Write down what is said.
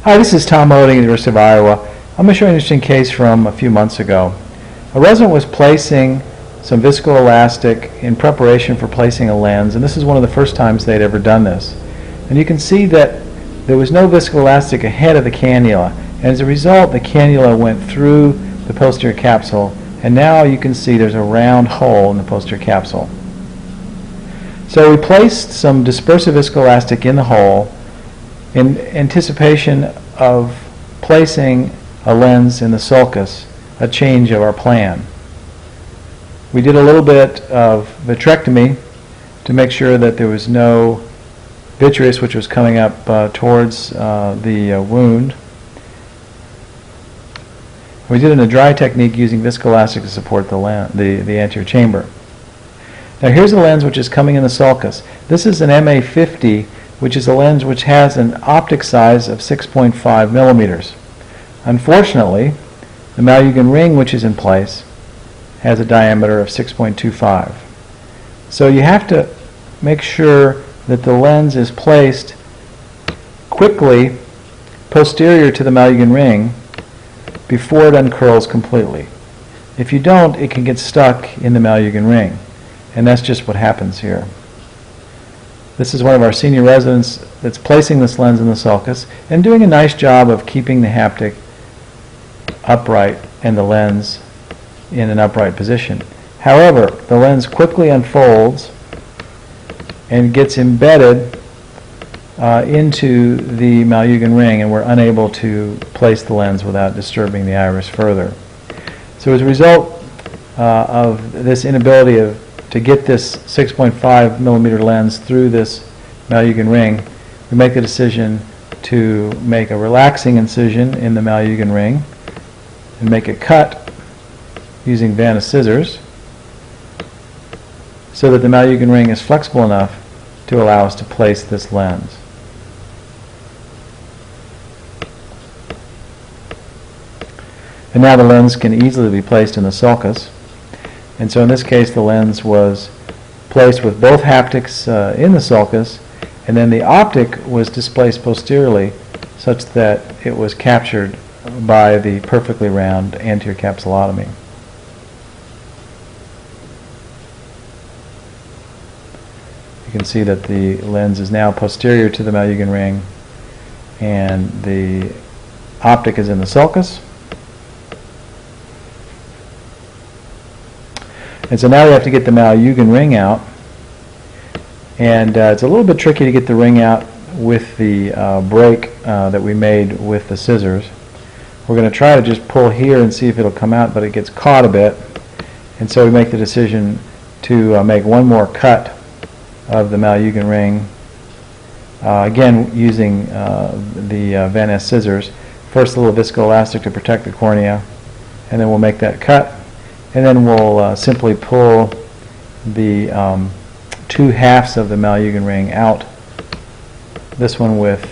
Hi, this is Tom Oding at the University of Iowa. I'm going to show you an interesting case from a few months ago. A resident was placing some viscoelastic in preparation for placing a lens, and this is one of the first times they'd ever done this. And you can see that there was no viscoelastic ahead of the cannula, and as a result the cannula went through the posterior capsule, and now you can see there's a round hole in the posterior capsule. So we placed some dispersive viscoelastic in the hole in anticipation of placing a lens in the sulcus, a change of our plan. We did a little bit of vitrectomy to make sure that there was no vitreous which was coming up towards the wound. We did it in a dry technique using viscoelastic to support the anterior chamber. Now here's a lens which is coming in the sulcus. This is an MA50, which is a lens which has an optic size of 6.5 millimeters. Unfortunately, the malyugin ring which is in place has a diameter of 6.25. So you have to make sure that the lens is placed quickly posterior to the malyugin ring before it uncurls completely. If you don't, it can get stuck in the malyugin ring, and that's just what happens here. This is one of our senior residents that's placing this lens in the sulcus and doing a nice job of keeping the haptic upright and the lens in an upright position. However, the lens quickly unfolds and gets embedded into the malyugin ring, and we're unable to place the lens without disturbing the iris further. So as a result of this inability to get this 6.5 millimeter lens through this malyugin ring, we make the decision to make a relaxing incision in the malyugin ring and make a cut using Vanna scissors so that the malyugin ring is flexible enough to allow us to place this lens. And now the lens can easily be placed in the sulcus. And so in this case the lens was placed with both haptics in the sulcus, and then the optic was displaced posteriorly such that it was captured by the perfectly round anterior capsulotomy. You can see that the lens is now posterior to the malyugin ring and the optic is in the sulcus. And so now we have to get the malyugin ring out, and it's a little bit tricky to get the ring out with the break that we made with the scissors. We're going to try to just pull here and see if it'll come out, but it gets caught a bit, and so we make the decision to make one more cut of the malyugin ring, again using the Vanna scissors. First a little viscoelastic to protect the cornea, and then we'll make that cut. And then we'll simply pull the two halves of the malyugin ring out, this one with